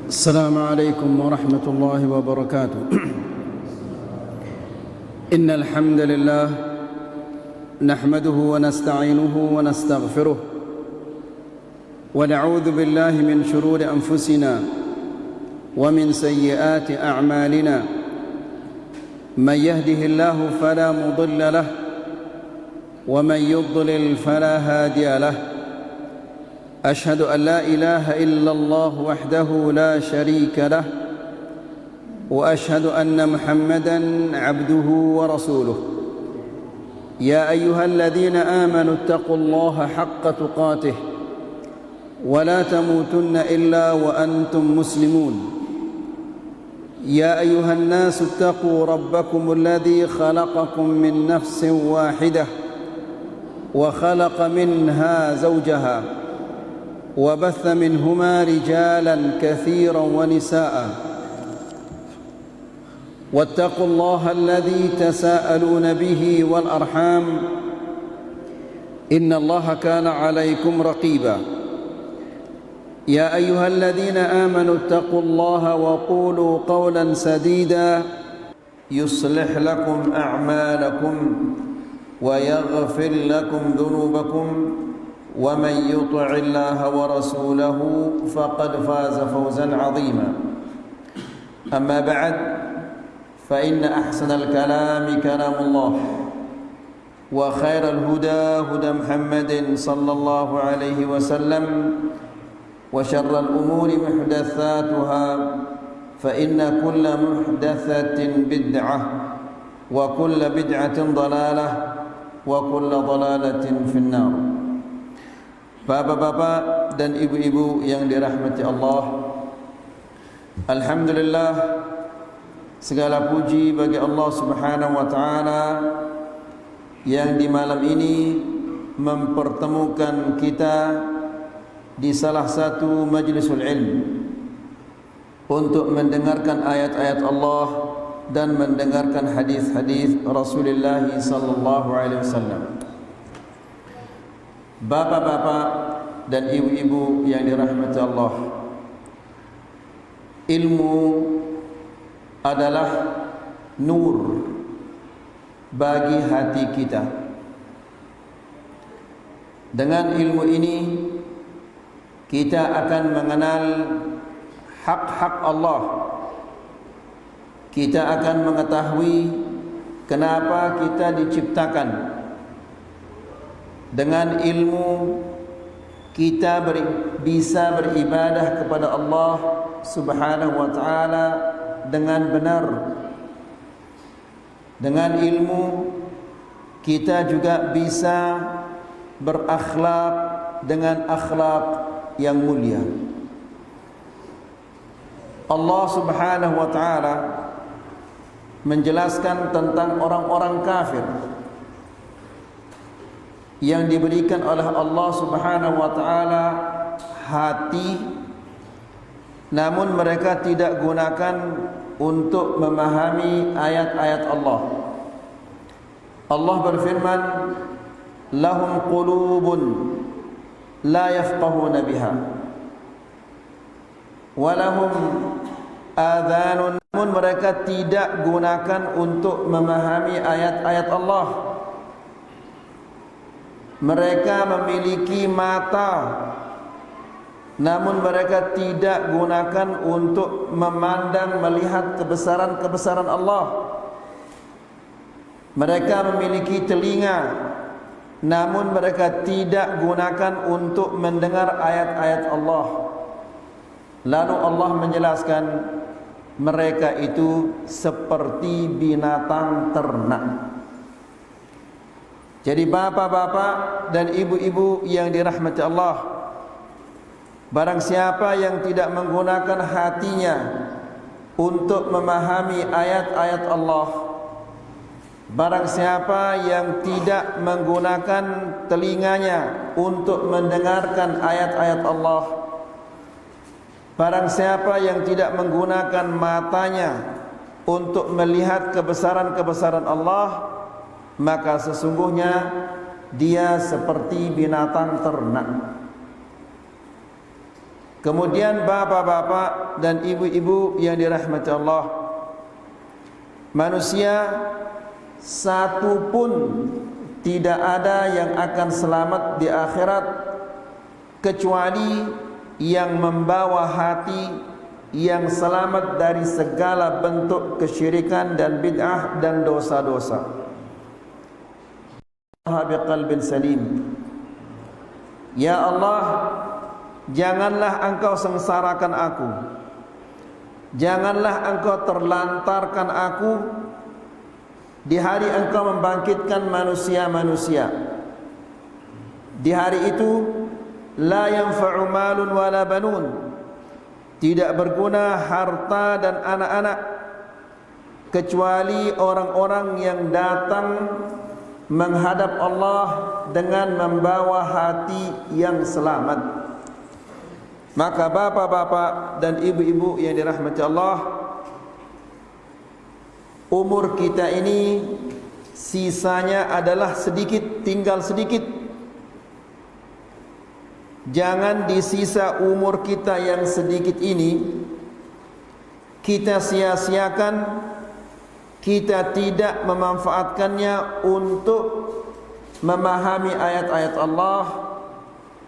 السلام عليكم ورحمة الله وبركاته. إن الحمد لله نحمده ونستعينه ونستغفره ونعوذ بالله من شرور أنفسنا ومن سيئات أعمالنا. من يهده الله فلا مضل له ومن يضلل فلا هادي له. أشهد أن لا إله إلا الله وحده لا شريك له وأشهد أن محمدًا عبده ورسوله. يا أيها الذين آمنوا اتقوا الله حق تقاته ولا تموتن إلا وأنتم مسلمون. يا أيها الناس اتقوا ربكم الذي خلقكم من نفس واحدة وخلق منها زوجها وبث منهما رجالا كثيرا ونساء. واتقوا الله الذي تساءلون به والأرحام إن الله كان عليكم رقيبا. يا أيها الذين آمنوا اتقوا الله وقولوا قولا سديدا يصلح لكم أعمالكم ويغفر لكم ذنوبكم ومن يطع الله ورسوله فقد فاز فوزا عظيما. أما بعد فإن أحسن الكلام كلام الله وخير الهدى هدى محمد صلى الله عليه وسلم وشر الأمور محدثاتها فإن كل محدثة بدعة وكل بدعة ضلالة وكل ضلالة في النار. Bapak-bapak dan ibu-ibu yang dirahmati Allah, alhamdulillah, segala puji bagi Allah Subhanahu wa taala yang di malam ini mempertemukan kita di salah satu majlisul ilm untuk mendengarkan ayat-ayat Allah dan mendengarkan hadis-hadis Rasulullah sallallahu alaihi wasallam. Bapak-bapak dan ibu-ibu yang dirahmati Allah, ilmu adalah nur bagi hati kita. Dengan ilmu ini kita akan mengenal hak-hak Allah. Kita akan mengetahui kenapa kita diciptakan. Dengan ilmu kita bisa beribadah kepada Allah Subhanahu wa taala dengan benar. Dengan ilmu kita juga bisa berakhlak dengan akhlak yang mulia. Allah Subhanahu wa taala menjelaskan tentang orang-orang kafir yang diberikan oleh Allah Subhanahu wa taala hati, namun mereka tidak gunakan untuk memahami ayat-ayat Allah. Allah berfirman, lahum qulubun la yafqahuna biha wa lahum adhanun, namun mereka tidak gunakan untuk memahami ayat-ayat Allah. Mereka memiliki mata, namun mereka tidak gunakan untuk memandang, melihat kebesaran-kebesaran Allah. Mereka memiliki telinga, namun mereka tidak gunakan untuk mendengar ayat-ayat Allah. Lalu Allah menjelaskan, mereka itu seperti binatang ternak. Jadi bapak-bapak dan ibu-ibu yang dirahmati Allah, barang siapa yang tidak menggunakan hatinya untuk memahami ayat-ayat Allah, barang siapa yang tidak menggunakan telinganya untuk mendengarkan ayat-ayat Allah, barang siapa yang tidak menggunakan matanya untuk melihat kebesaran-kebesaran Allah, maka sesungguhnya dia seperti binatang ternak. Kemudian bapak-bapak dan ibu-ibu yang dirahmati Allah, manusia satu pun tidak ada yang akan selamat di akhirat kecuali yang membawa hati yang selamat dari segala bentuk kesyirikan dan bid'ah dan dosa-dosa. Biqalbin salim. Ya Allah, janganlah Engkau sengsarakan aku, janganlah Engkau terlantarkan aku di hari Engkau membangkitkan manusia-manusia. Di hari itu la yanfa'u malun wala banun, tidak berguna harta dan anak-anak kecuali orang-orang yang datang menghadap Allah dengan membawa hati yang selamat. Maka bapak-bapak dan ibu-ibu yang dirahmati Allah, umur kita ini sisanya adalah sedikit, tinggal sedikit. Jangan disisa umur kita yang sedikit ini kita sia-siakan, kita tidak memanfaatkannya untuk memahami ayat-ayat Allah,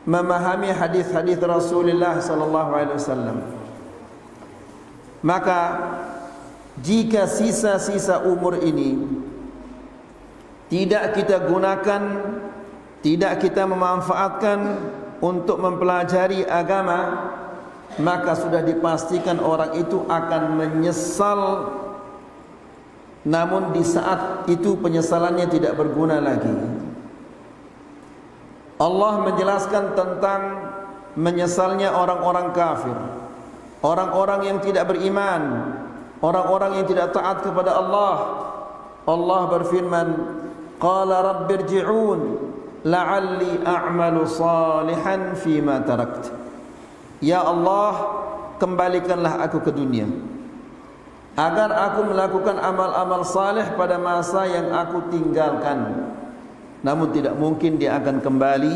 memahami hadis-hadis Rasulullah sallallahu alaihi wasallam. Maka jika sisa-sisa umur ini tidak kita gunakan, tidak kita memanfaatkan untuk mempelajari agama, maka sudah dipastikan orang itu akan menyesal. Namun di saat itu penyesalannya tidak berguna lagi. Allah menjelaskan tentang menyesalnya orang-orang kafir, orang-orang yang tidak beriman, orang-orang yang tidak taat kepada Allah. Allah berfirman, qala rabbirji'un la'alli a'malu salihan fima tarakt. Ya Allah, kembalikanlah aku ke dunia agar aku melakukan amal-amal saleh pada masa yang aku tinggalkan. Namun tidak mungkin dia akan kembali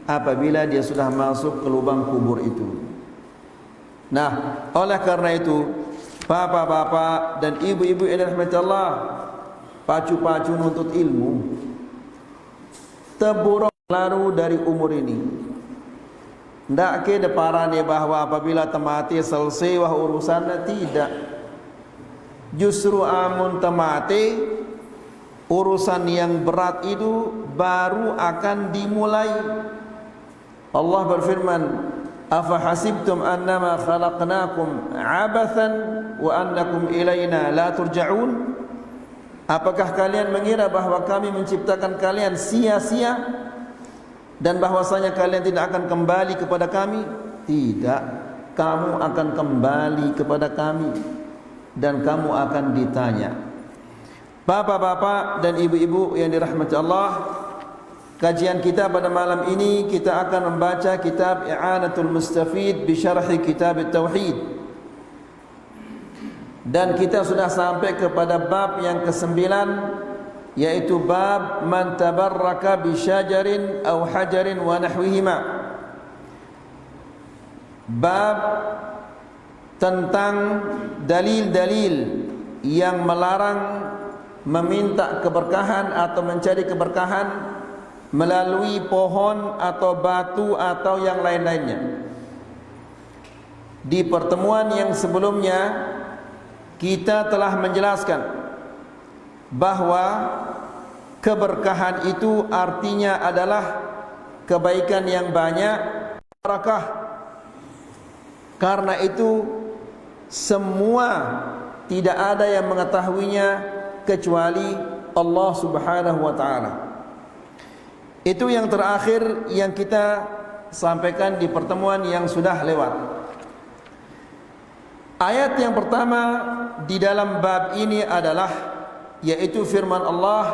apabila dia sudah masuk ke lubang kubur itu. Nah, oleh karena itu, bapak-bapak dan ibu-ibu yang dirahmati Allah, pacu-pacu nuntut ilmu, teburuk lalu dari umur ini. Ndak ke deparane bahwa apabila temati selesai wah urusannya, tidak. Justru amun temati urusan yang berat itu baru akan dimulai. Allah berfirman, afa hasibtum annama khalaqnakum abathan wa annakum ilaina la turja'un. Apakah kalian mengira bahwa kami menciptakan kalian sia-sia dan bahwasanya kalian tidak akan kembali kepada kami? Tidak, kamu akan kembali kepada kami dan kamu akan ditanya. Bapak-bapak dan ibu-ibu yang dirahmati Allah, kajian kita pada malam ini kita akan membaca kitab I'anatul Mustafid bi Syarhi Kitab At-Tauhid. Dan kita sudah sampai kepada bab yang ke-9, yaitu bab man tabarraka bi syajarin aw hajarin wa nahwihima. Bab tentang dalil-dalil yang melarang meminta keberkahan atau mencari keberkahan melalui pohon atau batu atau yang lain-lainnya. Di pertemuan yang sebelumnya kita telah menjelaskan bahwa keberkahan itu artinya adalah kebaikan yang banyak, barakah. Karena itu semua tidak ada yang mengetahuinya kecuali Allah Subhanahu wa taala. Itu yang terakhir yang kita sampaikan di pertemuan yang sudah lewat. Ayat yang pertama di dalam bab ini adalah, yaitu firman Allah,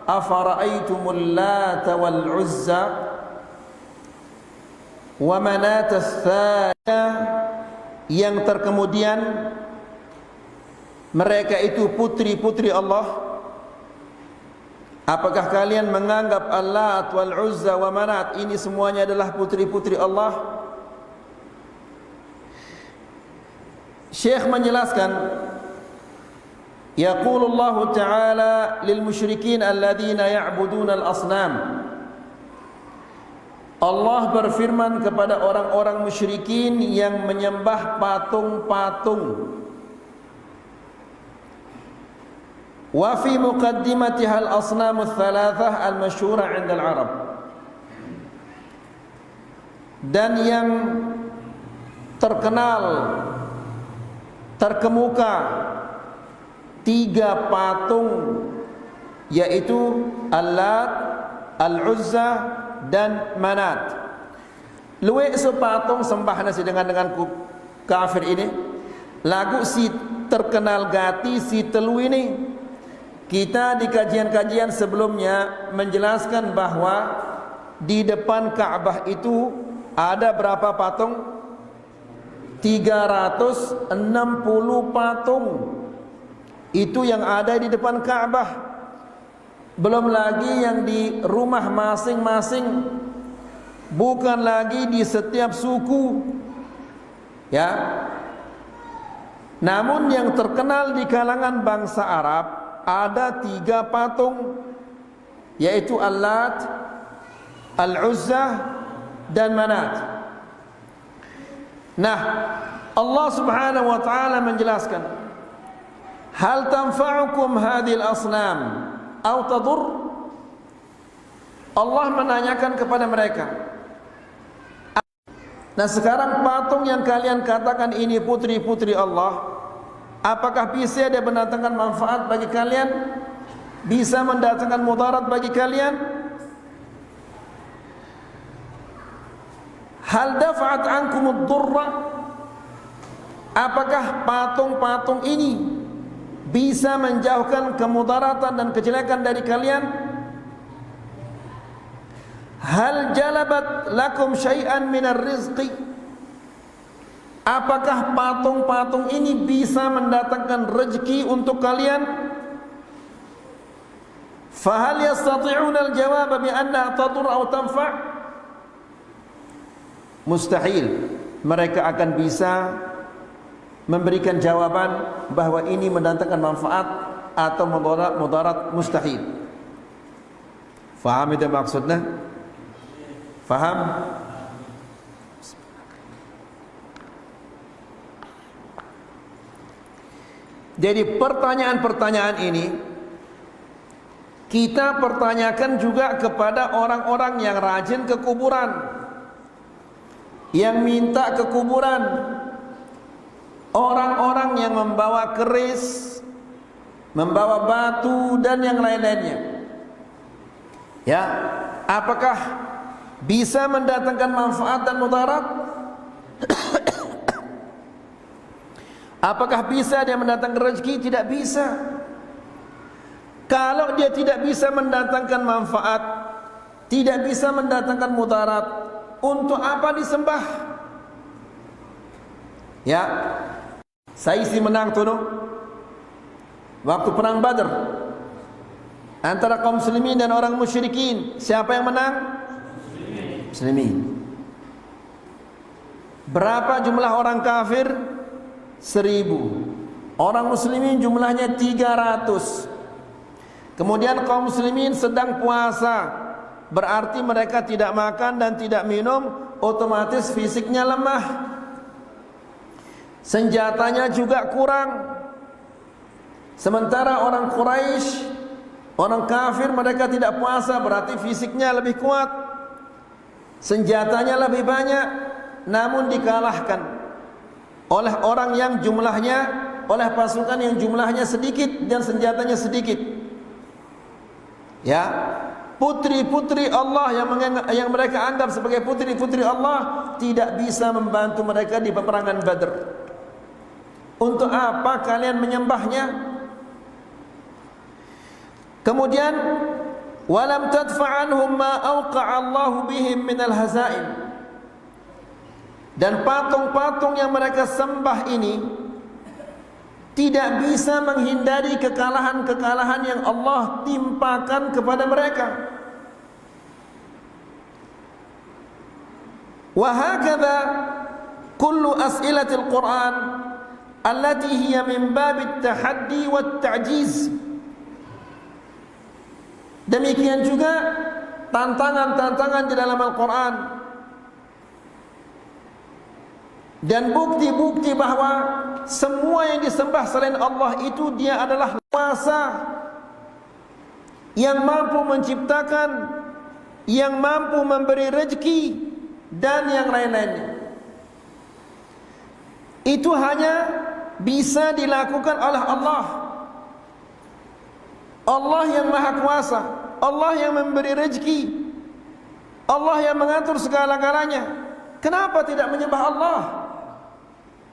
afara'aitumul lata wal uzza wa manata ats-tsaniyah, yang terkemudian mereka itu putri-putri Allah. Apakah kalian menganggap Al-Lat wal Uzza wa Manat ini semuanya adalah putri-putri Allah? Syekh menjelaskan, yaqulullahu ta'ala lil musyrikin alladhina ya'buduna al-asnam. Allah berfirman kepada orang-orang musyrikin yang menyembah patung-patung. Wa fi muqaddimatiha al-asnam ats-tsalatsah al-masyhurah 'inda al-'arab. Dan yang terkenal, terkemuka 3 patung, yaitu Al-Lat, Al-Uzza dan Manat. Luwe sepatung sembah nasi dengan kafir ini. Lagu si terkenal gati si telu ini. Kita di kajian-kajian sebelumnya menjelaskan bahwa di depan Ka'bah itu ada berapa patung? 360 patung. Itu yang ada di depan Ka'bah. Belum lagi yang di rumah masing-masing, bukan lagi di setiap suku. Ya. Namun yang terkenal di kalangan bangsa Arab ada 3 patung, yaitu Al-Lat, Al-Uzza dan Manat. Nah, Allah Subhanahu wa taala menjelaskan, hal tanfa'ukum hadhil asnam aw tadur? Allah menanyakan kepada mereka. Nah, sekarang patung yang kalian katakan ini putri-putri Allah, apakah bisa dia mendatangkan manfaat bagi kalian? Bisa mendatangkan mudarat bagi kalian? Hal dafa'at ankumud durra? Apakah patung-patung ini bisa menjauhkan kemudaratan dan kejelekan dari kalian? Hal jalabat lakum syai'an minar rizqi? Apakah patung-patung ini bisa mendatangkan rezeki untuk kalian? Fahal yastati'una al-jawab bi annaha tadur aw tanfa'? Mustahil mereka akan bisa memberikan jawaban bahwa ini mendatangkan manfaat atau mudarat. Mustahil. Faham itu maksudnya? Faham? Jadi pertanyaan-pertanyaan ini kita pertanyakan juga kepada orang-orang yang rajin ke kuburan, yang minta ke kuburan, orang-orang yang membawa keris, membawa batu dan yang lain-lainnya. Ya, apakah bisa mendatangkan manfaat dan mudarat? Apakah bisa dia mendatangkan rezeki? Tidak bisa. Kalau dia tidak bisa mendatangkan manfaat, tidak bisa mendatangkan mudarat, untuk apa disembah? Ya, saya isi menang tu no. Waktu perang Badr antara kaum muslimin dan orang musyrikin, siapa yang menang? Muslimin. Berapa jumlah orang kafir? 1000. Orang muslimin jumlahnya 300. Kemudian kaum muslimin sedang puasa, berarti mereka tidak makan dan tidak minum, otomatis fisiknya lemah, senjatanya juga kurang. Sementara orang Quraisy, orang kafir, mereka tidak puasa, berarti fisiknya lebih kuat, senjatanya lebih banyak, namun dikalahkan oleh orang yang jumlahnya, oleh pasukan yang jumlahnya sedikit dan senjatanya sedikit. Ya, putri-putri Allah yang mereka anggap sebagai putri-putri Allah tidak bisa membantu mereka di peperangan Badr. Untuk apa kalian menyembahnya? Kemudian walam tadfa'anhum ma awqa'a Allahu bihim minal hazain. Dan patung-patung yang mereka sembah ini tidak bisa menghindari kekalahan-kekalahan yang Allah timpakan kepada mereka. Wa hakadha kullu as'ilatil Qur'an allati hiya min babit tahaddi wat ta'jiz. Demikian juga tantangan-tantangan di dalam Al-Quran dan bukti-bukti bahawa semua yang disembah selain Allah itu dia adalah kuasa yang mampu menciptakan, yang mampu memberi rezeki dan yang lain-lainnya. Itu hanya bisa dilakukan oleh Allah. Allah yang maha kuasa, Allah yang memberi rezeki, Allah yang mengatur segala-galanya. Kenapa tidak menyembah Allah?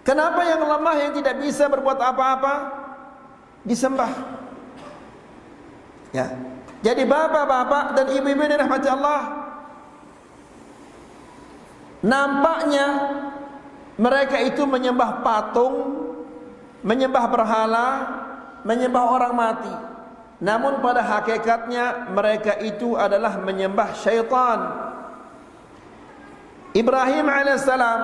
Kenapa yang lemah, yang tidak bisa berbuat apa-apa disembah? Ya. Jadi bapak-bapak dan ibu-ibu yang dirahmati Allah, nampaknya mereka itu menyembah patung, menyembah berhala, menyembah orang mati. Namun pada hakikatnya mereka itu adalah menyembah syaitan. Ibrahim alaihissalam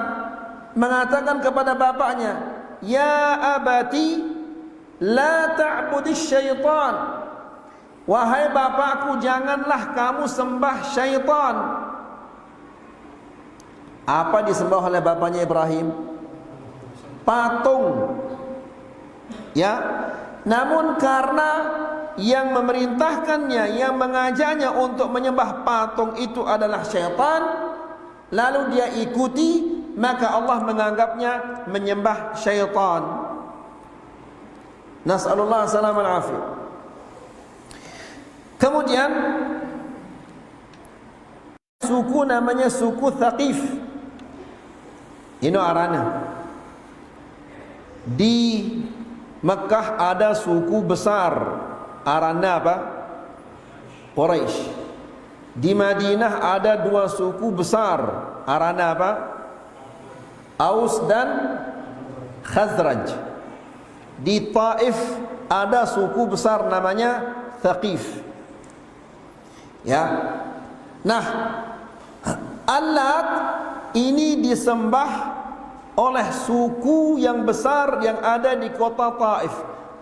mengatakan kepada bapaknya, "Ya abati, la ta'budis syaitan." Wahai bapakku, janganlah kamu sembah syaitan. Apa disembah oleh bapaknya Ibrahim? Patung. Ya. Namun karena yang memerintahkannya, yang mengajaknya untuk menyembah patung itu adalah syaitan, lalu dia ikuti, maka Allah menganggapnya menyembah syaitan. Nas'alullah salam al-afiyah. Kemudian suku namanya suku Thaqif. Ini arana. Di Mekah ada suku besar, arana apa? Quraisy. Di Madinah ada dua suku besar, arana apa? Aus dan Khazraj. Di Taif ada suku besar namanya Thaqif. Ya. Nah, Al-Lat ini disembah oleh suku yang besar yang ada di kota Taif.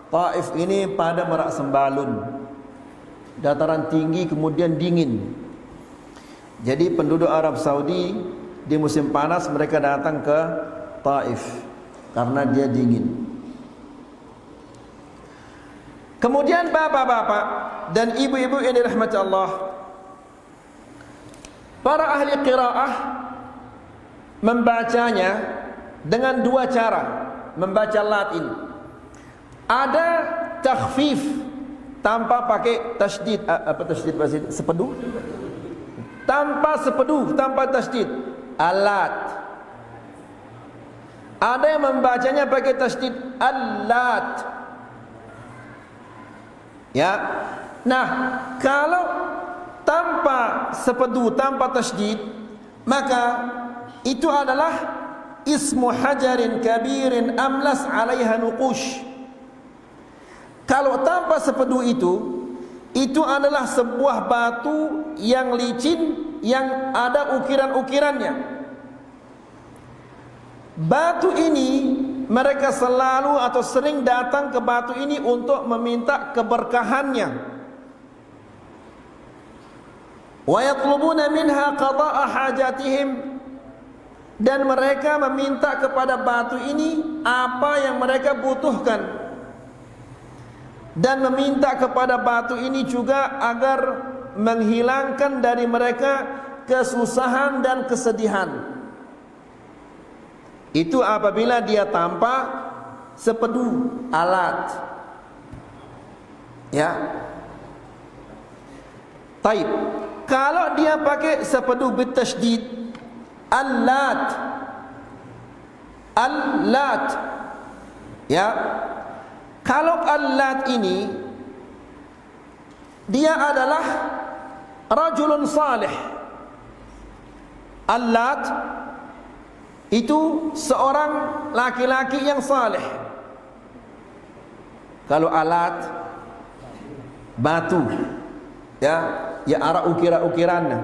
Taif ini pada Merak Sembalun, dataran tinggi kemudian dingin. Jadi penduduk Arab Saudi di musim panas mereka datang ke Taif karena dia dingin. Kemudian bapak-bapak dan ibu-ibu yang dirahmati Allah, para ahli qiraah membacanya dengan dua cara membaca Lat ini. Ada takhfif tanpa pakai tasydid, apa tasydid bahasa sepedu? Tanpa sepedu, tanpa tasydid, Al-Lat. Ada yang membacanya pakai tasydid, Al-Lat. Ya. Nah, kalau tanpa sepedu, tanpa tasydid, maka itu adalah ismu hajarin kabirin amlas alaiha nuqush. Kalau tanpa sepedu itu adalah sebuah batu yang licin yang ada ukiran-ukirannya. Batu ini mereka selalu atau sering datang ke batu ini untuk meminta keberkahannya. Wa yatlubuna minha qada'a hajatihim, dan mereka meminta kepada batu ini apa yang mereka butuhkan, dan meminta kepada batu ini juga agar menghilangkan dari mereka kesusahan dan kesedihan. Itu apabila dia tanpa sepedu, alat. Ya. Taib. Kalau dia pakai sepedu bitasydid, Al-Lat. Al-Lat. Ya. Kalau Al-Lat ini dia adalah rajulun salih. Al-Lat itu seorang laki-laki yang saleh. Kalau alat batu, ya arah ukira-ukirannya.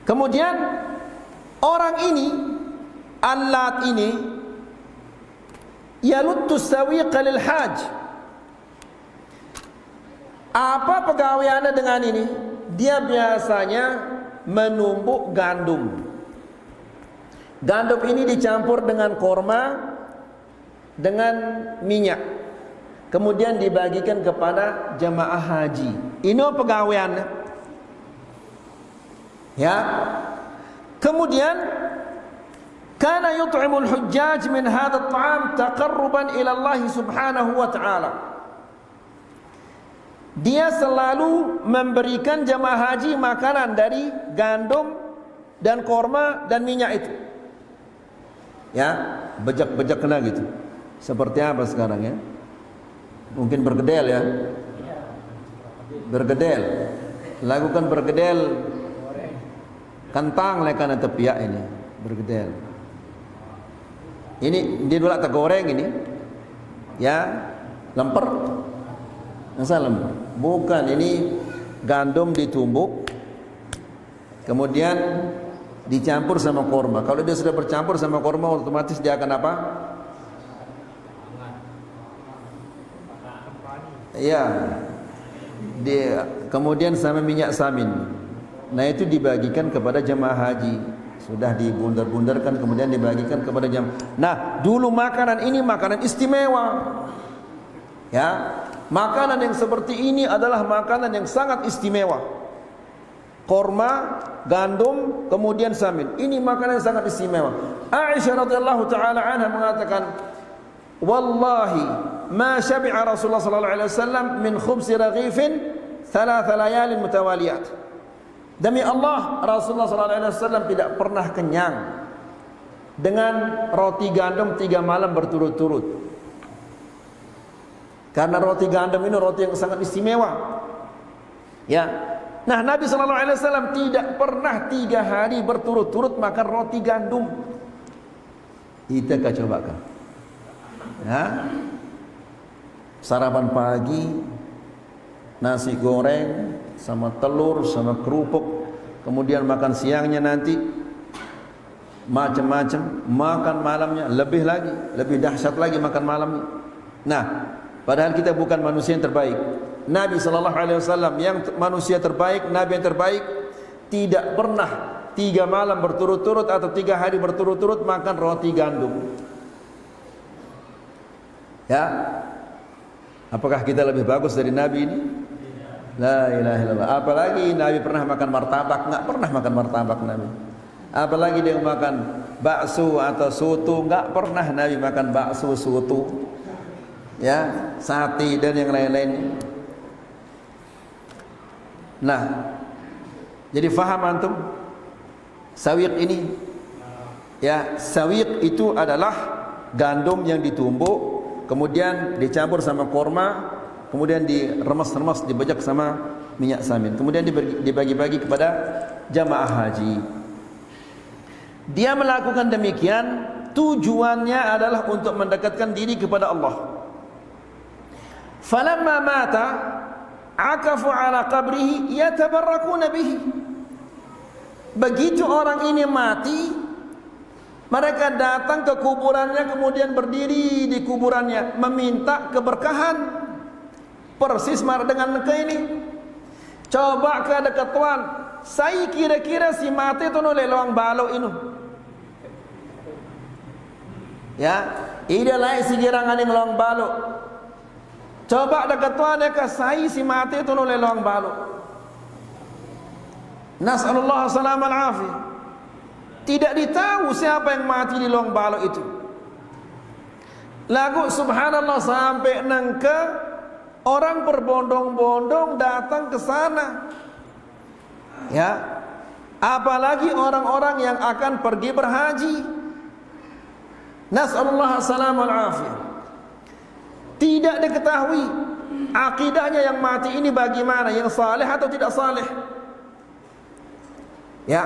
Kemudian orang ini, Al-Lat ini, yaluttu sawiqa lil haj. Apa pegawaiannya dengan ini? Dia biasanya menumbuk gandum. Gandum ini dicampur dengan korma, dengan minyak, kemudian dibagikan kepada jamaah haji. Ini pegawaiannya, ya. Kemudian kana yut'imul hujjaj min hadha at-ta'am taqarruban ila Allah subhanahu wa ta'ala. Dia selalu memberikan jamaah haji makanan dari gandum dan korma dan minyak itu, ya, bejak-bejak kena gitu. Seperti apa sekarang, ya? Mungkin bergedel, ya, bergedel. Lakukan bergedel kentang lekana tepiak ini, bergedel. Ini dia dulu tak goreng ini, ya, lemper. Masa lemper? Bukan, ini gandum ditumbuk, kemudian dicampur sama korma. Kalau dia sudah bercampur sama korma, otomatis dia akan apa? Iya. Dia kemudian sama minyak samin. Nah, itu dibagikan kepada jemaah haji. Sudah dibundar-bundarkan, kemudian dibagikan kepada jemaah. Nah, dulu makanan ini makanan istimewa, ya. Makanan yang seperti ini adalah makanan yang sangat istimewa. Korma, gandum, kemudian samin. Ini makanan yang sangat istimewa. Aisyah radhiyallahu taala anha mengatakan, "Wallahi ma syabi'a Rasulullah sallallahu alaihi wasallam min khubz raghifin thalath layalin mutawaliyat." Demi Allah, Rasulullah sallallahu alaihi wasallam tidak pernah kenyang dengan roti gandum 3 malam berturut-turut. Karena roti gandum ini roti yang sangat istimewa, ya. Nah, Nabi sallallahu alaihi wasallam tidak pernah 3 hari berturut-turut makan roti gandum. Kita coba kan, ya. Sarapan pagi nasi goreng sama telur sama kerupuk, kemudian makan siangnya nanti macam-macam, makan malamnya lebih lagi, lebih dahsyat lagi makan malamnya. Nah, padahal kita bukan manusia yang terbaik. Nabi sallallahu alaihi wasallam yang manusia terbaik, nabi yang terbaik, tidak pernah 3 malam berturut-turut atau 3 hari berturut-turut makan roti gandum. Ya. Apakah kita lebih bagus dari Nabi ini? La ilaha illallah. Apalagi Nabi pernah makan martabak? Enggak pernah makan martabak Nabi. Apalagi dia makan bakso atau soto? Enggak pernah Nabi makan bakso, soto, ya, sate dan yang lain-lain. Nah, jadi faham antum sawiq ini? Ya, sawiq itu adalah gandum yang ditumbuk, kemudian dicampur sama korma, kemudian diremas-remas, dibajak sama minyak samin, kemudian dibagi-bagi kepada jamaah haji. Dia melakukan demikian tujuannya adalah untuk mendekatkan diri kepada Allah. Falamma mata akafu ala qabrihi yatabarrakuna bihi. Begitu orang ini mati, mereka datang ke kuburannya, kemudian berdiri di kuburannya meminta keberkahan. Persis dengan mereka ini. Coba ke dekat Tuhan, saya kira-kira si mati itu oleh loang balo ini, ya, ida lain si girangan yang loang balo. Coba dekat Tuhan ya, saya si mati itu oleh loang balo. Nas'alullah salam al-afi. Tidak ditahu siapa yang mati di loang balo itu. Lagu subhanallah sampai nangke orang berbondong-bondong datang ke sana, ya. Apalagi orang-orang yang akan pergi berhaji. Nas'alullah salam al-afiyah. Tidak diketahui akidahnya yang mati ini bagaimana, yang saleh atau tidak saleh, ya.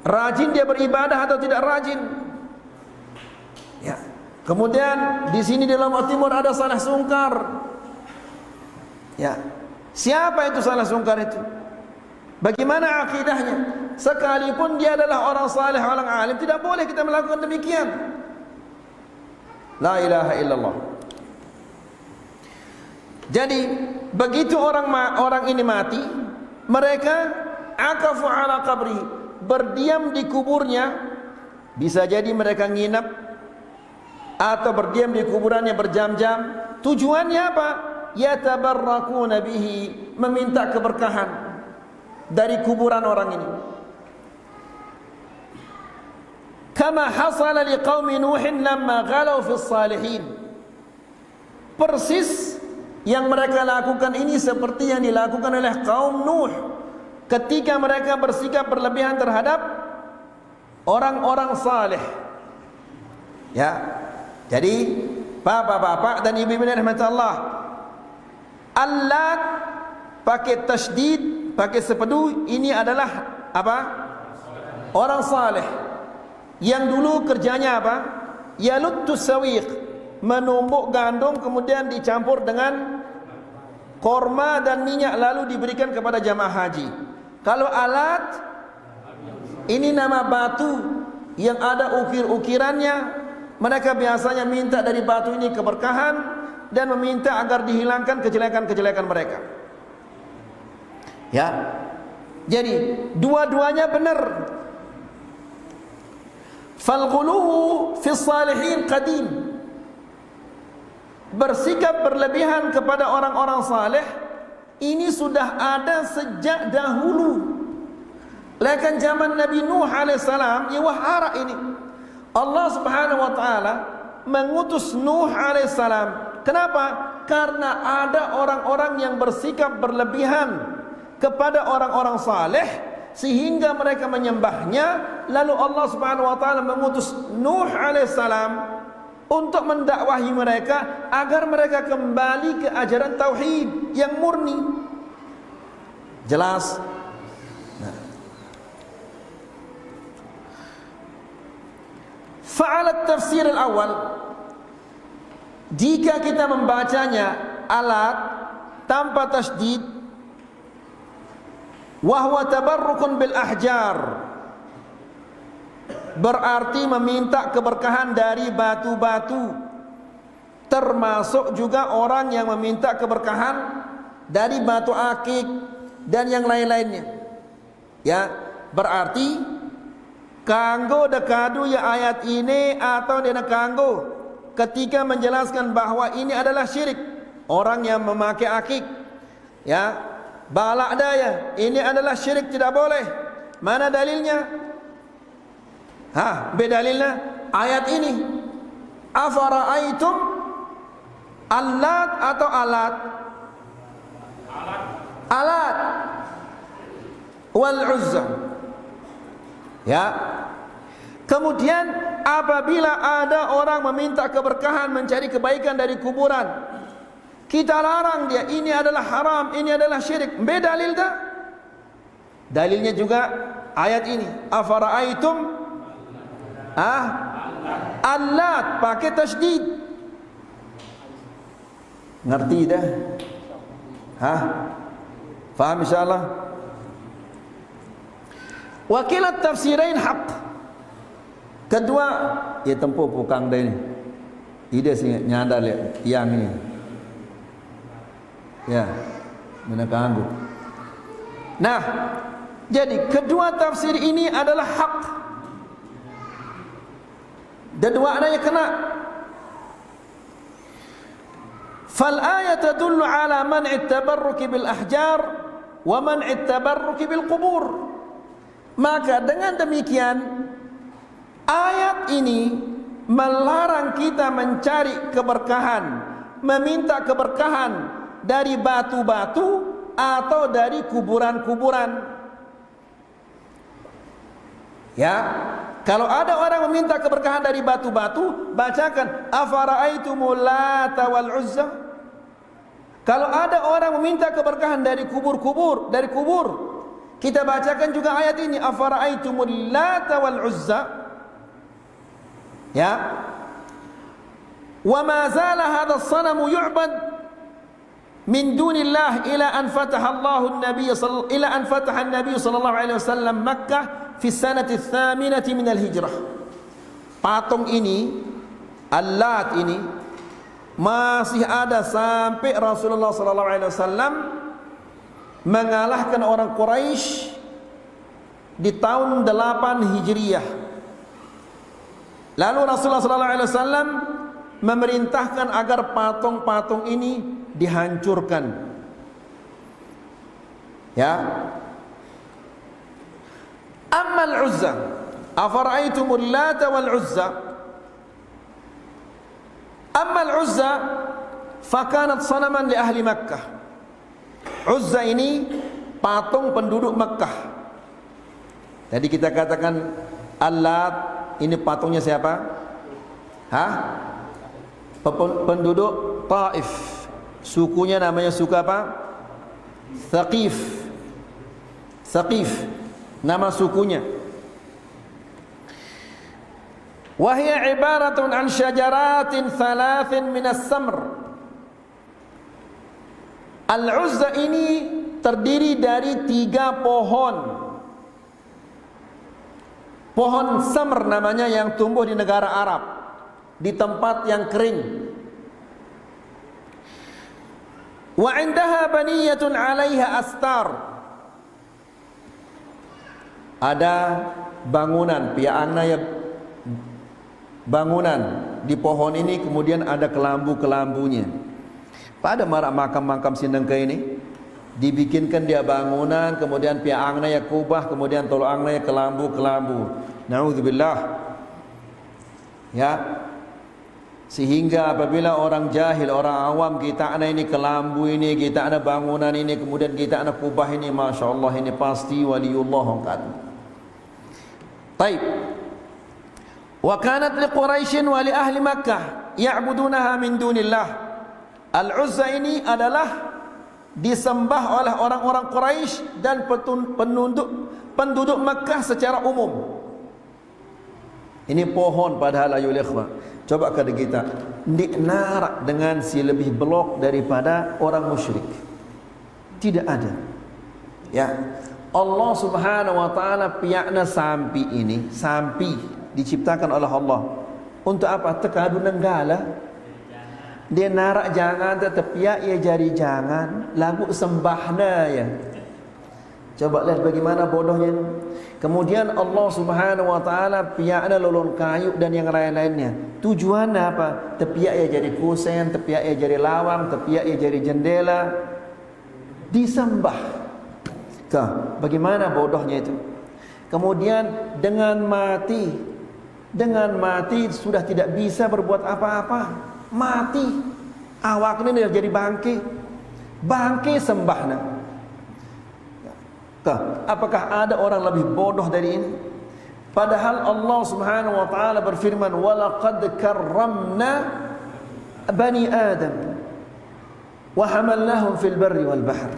Rajin dia beribadah atau tidak rajin, ya. Kemudian di sini di Lombok Timur ada Saleh Sungkar, ya. Siapa itu Saleh Sungkar itu? Bagaimana akidahnya? Sekalipun dia adalah orang saleh, orang alim, tidak boleh kita melakukan demikian. La ilaha illallah. Jadi begitu orang ini mati, mereka akafu ala qabri, berdiam di kuburnya. Bisa jadi mereka nginap atau berdiam di kuburannya berjam-jam. Tujuannya apa? Yatabarrakuna bihi, meminta keberkahan dari kuburan orang ini. Kama hasala liqaumi Nuhin lamma ghalau fis salihin. Persis yang mereka lakukan ini seperti yang dilakukan oleh kaum Nuh ketika mereka bersikap berlebihan terhadap orang-orang saleh. Ya. Jadi bapak-bapak dan ibu-ibu rahmatullah Allah, Allat pakai tasydid, pakai sepedu, ini adalah apa? Orang saleh yang dulu kerjanya apa? Yaluttu sawiq, menumbuk gandum kemudian dicampur dengan korma dan minyak lalu diberikan kepada jamaah haji. Kalau alat, ini nama batu yang ada ukir-ukirannya. Mereka biasanya minta dari batu ini keberkahan dan meminta agar dihilangkan kejelekan-kejelekan mereka. Ya. Jadi dua-duanya benar. Fal-ghuluwu fi salihin qadim. Bersikap berlebihan kepada orang-orang saleh ini sudah ada sejak dahulu. Lekan zaman Nabi Nuh alaihissalam, ya wahara ini. Allah Subhanahu wa taala mengutus Nuh alaihissalam. Kenapa? Karena ada orang-orang yang bersikap berlebihan kepada orang-orang saleh sehingga mereka menyembahnya. Lalu Allah Subhanahu wa taala mengutus Nuh alaihissalam untuk mendakwahi mereka agar mereka kembali ke ajaran tauhid yang murni. Jelas? Fa'alat tafsir al-awwal, jika kita membacanya alat tanpa tasydid, wa huwa tabarrukun bil ahjar, berarti meminta keberkahan dari batu-batu. Termasuk juga orang yang meminta keberkahan dari batu akik dan yang lain-lainnya. Ya, berarti kanggo dekadu ya ayat ini atau dena kanggo ketika menjelaskan bahwa ini adalah syirik. Orang yang memakai akik, ya, balak daya, ini adalah syirik, tidak boleh. Mana dalilnya? Bedalilnya ayat ini. Afara'aitum allat atau alat? Alat wal uzza. Ya. Kemudian apabila ada orang meminta keberkahan, mencari kebaikan dari kuburan, kita larang dia, ini adalah haram, ini adalah syirik. Bedalil tak? Dalilnya juga ayat ini. Afara'aitum allat pakai tasydid. Ngerti dah? Faham insyaallah? Wakilat tafsirain haq. Kedua, ya tempuh pukang dah ini. Ide sih nyanda lihat tiang ini. Ya, mana kanggu. Nah, jadi kedua tafsir ini adalah hak. Dua-duanya kena. Fal ayat tadullu ala man'i at-tabarruk bil ahjar wa man'i at-tabarruk bil qubur. Maka dengan demikian ayat ini melarang kita mencari keberkahan, meminta keberkahan dari batu-batu atau dari kuburan-kuburan. Ya, kalau ada orang meminta keberkahan dari batu-batu, bacakan afara'aitumul Lata wal Uzza. Kalau ada orang meminta keberkahan dari kubur-kubur, dari kubur, kita bacakan juga ayat ini afara'aitumul Lata wal Uzza. Ya. Wa ma zala hadha as-sanamu yu'bad min dunillah ila an fataha Allahu an-nabiy sallallahu alaihi wasallam Makkah fi sanati ats-tsaminati min al-hijrah. Patung ini Al-Lat ini masih ada sampai Rasulullah sallallahu alaihi wasallam mengalahkan orang Quraisy di tahun 8 Hijriah. Lalu Rasulullah sallallahu alaihi wasallam memerintahkan agar patung-patung ini dihancurkan. Ya. Amma al-Uzza, afara'aytumul Lata wal Uzza? Amma al-Uzza fakanat sanaman li ahli Makkah. Uzza ini patung penduduk Makkah. Jadi kita katakan Al-Lat ini patungnya siapa? Penduduk Taif. Sukunya namanya suku apa? Thaqif. Thaqif nama sukunya. Wahia ibaratun an syajaratin thalathin minas samr. Al-Uzza ini terdiri dari 3 pohon. Pohon samr namanya, yang tumbuh di negara Arab, di tempat yang kering. Wa indaha baniyatun 'alaiha astar. Ada bangunan, pia'angna bangunan di pohon ini, kemudian ada kelambu-kelambunya. Pada makam-makam Sinengke ini dibikinkan dia bangunan, kemudian pia'angna ya kubah, kemudian toloangna ya kelambu-kelambu. Na'udzubillah. Ya. Sehingga apabila orang jahil, orang awam, kita ana ini kelambu ini, kita ana bangunan ini, kemudian kita ana kubah ini, Masya Allah, ini pasti waliullah kan. Taib. Wa kanat li Quraisyin wa li ahli Makkah ya'budunaha min dunillah. Al-Uzza ini adalah disembah oleh orang-orang Quraisy dan penduduk Makkah secara umum. Ini pohon padahal ayul ikhwah. Coba kada kita ndik narak dengan si lebih blok daripada orang musyrik. Tidak ada. Ya. Allah Subhanahu wa taala piakna sampi ini, sampi diciptakan oleh Allah. Untuk apa? Tekadu nenggala. Dia narak jangan tetapi ya jari jangan lagu sembahna ya. Coba lihat bagaimana bodohnya. Kemudian Allah Subhanahu wa taala piakna lolon kayu dan yang lain-lainnya. Tujuannya apa? Tepiak ya jadi kusen, tepiak ya jadi lawang, tepiak ya jadi jendela. Disembah. Bagaimana bodohnya itu. Kemudian dengan mati sudah tidak bisa berbuat apa-apa. Mati, awaknya dia jadi bangke sembahna. Apakah ada orang lebih bodoh dari ini? Padahal Allah Subhanahu wa taala berfirman, "Walaqad karramna bani Adam wa hamalnahum fil barri wal bahr."